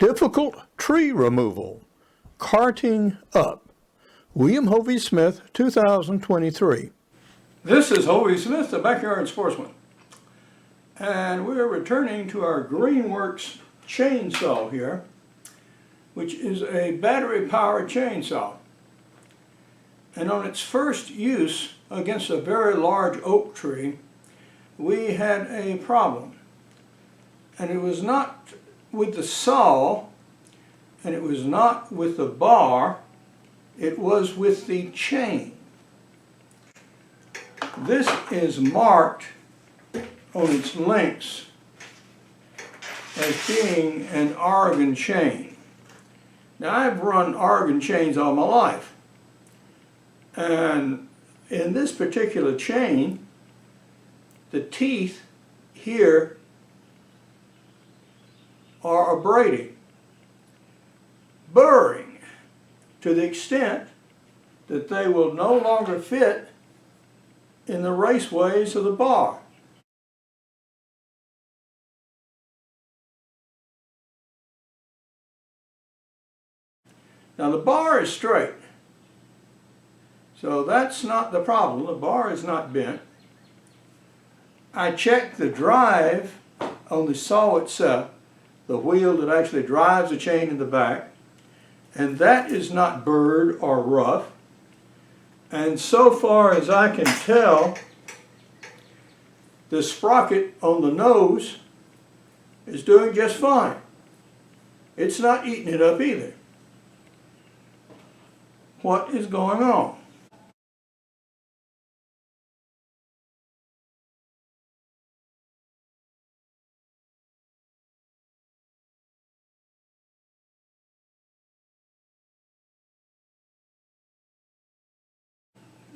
Difficult tree removal, carting up. William Hovey Smith, 2023. This is Hovey Smith, the Backyard Sportsman. And we're returning to our Greenworks chainsaw here, which is a battery-powered chainsaw. And on its first use against a very large oak tree, we had a problem. And it was not with the saw, and it was not with the bar, it was with the chain. This is marked on its links as being an Oregon chain. Now, I've run Oregon chains all my life, and in this particular chain, the teeth here are abrading, burring to the extent that they will no longer fit in the raceways of the bar. Now the bar is straight, so that's not the problem. The bar is not bent. I checked the drive on the saw itself, the wheel that actually drives the chain in the back, and that is not burred or rough. And so far as I can tell, the sprocket on the nose is doing just fine. It's not eating it up either. What is going on?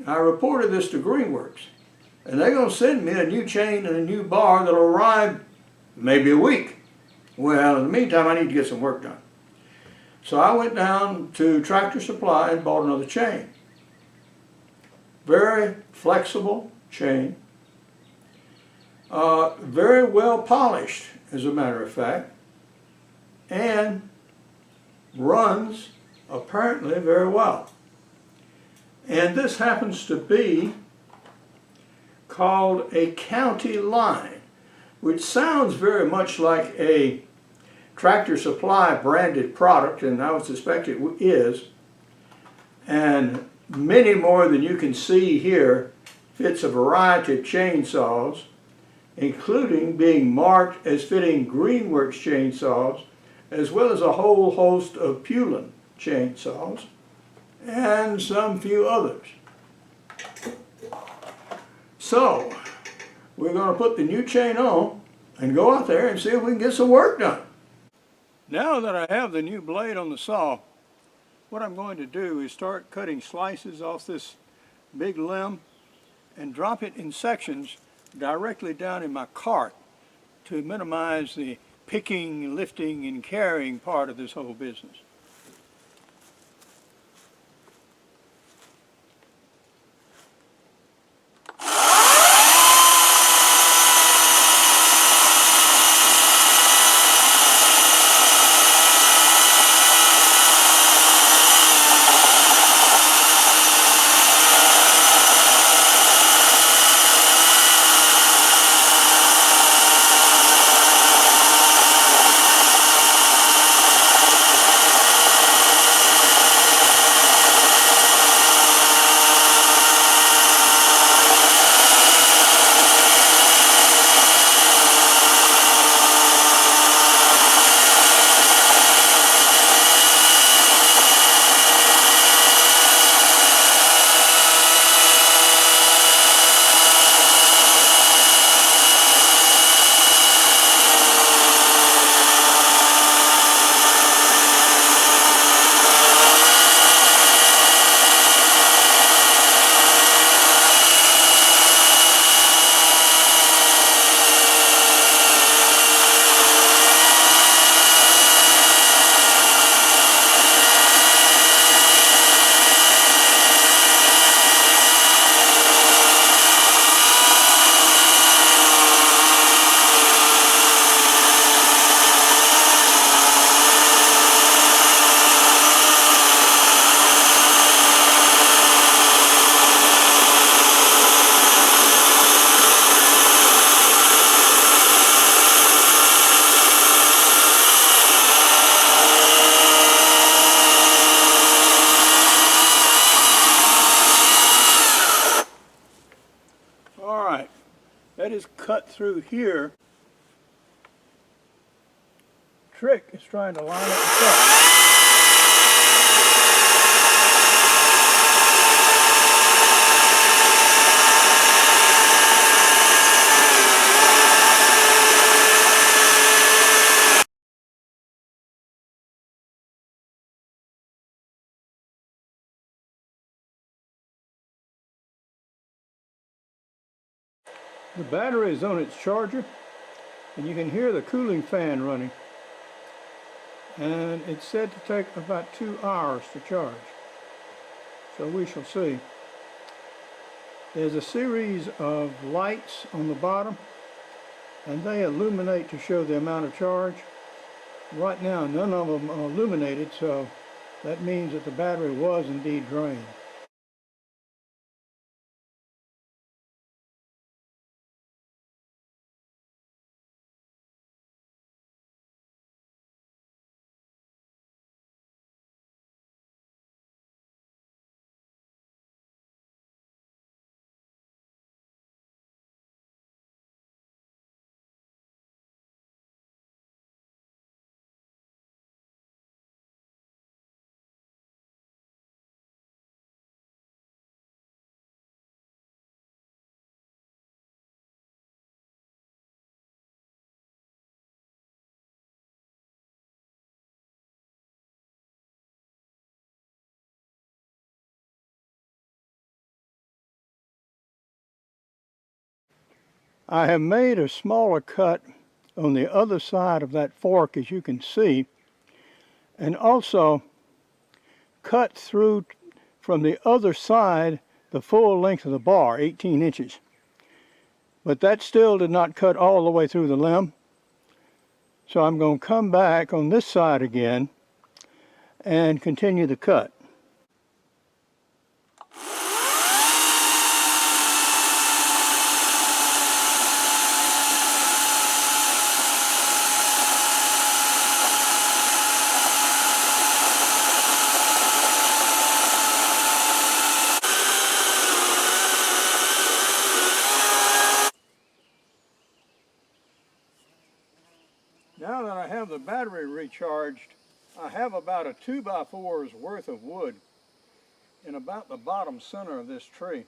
I reported this to Greenworks, and they're going to send me a new chain and a new bar that'll arrive maybe a week. Well, in the meantime, I need to get some work done. So I went down to Tractor Supply and bought another chain. Very flexible chain, very well polished, as a matter of fact, and runs apparently very well. And this happens to be called a county line, which sounds very much like a Tractor Supply branded product, and I would suspect it is. And many more than you can see here fits a variety of chainsaws, including being marked as fitting Greenworks chainsaws, as well as a whole host of Pulin chainsaws, and some few others. So, we're going to put the new chain on and go out there and see if we can get some work done. Now that I have the new blade on the saw, what I'm going to do is start cutting slices off this big limb and drop it in sections directly down in my cart to minimize the picking, lifting, and carrying part of this whole business. cut through here. Trick is trying to line up the cut. The battery is on its charger, and you can hear the cooling fan running. And it's said to take about 2 hours to charge. So we shall see. There's a series of lights on the bottom, and they illuminate to show the amount of charge. Right now, none of them are illuminated, so that means that the battery was indeed drained. I have made a smaller cut on the other side of that fork, as you can see, and also cut through from the other side the full length of the bar, 18 inches. But that still did not cut all the way through the limb. So I'm going to come back on this side again and continue the cut. Now that I have the battery recharged, I have about a 2x4's worth of wood in about the bottom center of this tree.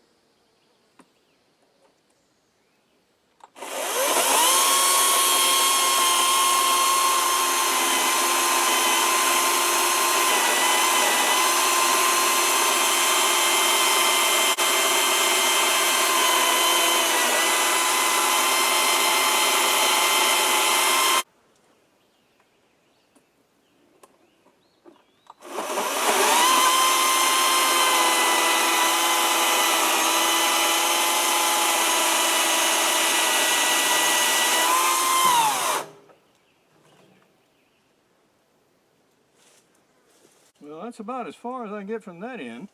Well, that's about as far as I get from that end.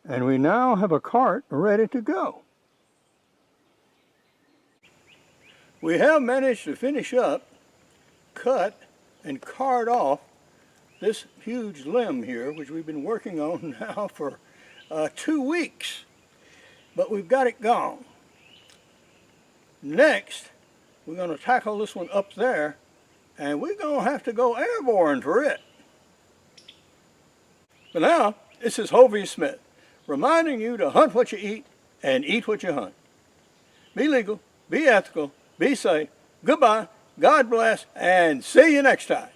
And we now have a cart ready to go. We have managed to finish up, cut, and cart off this huge limb here, which we've been working on now for 2 weeks. But we've got it gone. Next, we're going to tackle this one up there, and we're going to have to go airborne for it. But now, this is Hovey Smith, reminding you to hunt what you eat and eat what you hunt. Be legal, be ethical, be safe. Goodbye, God bless, and see you next time.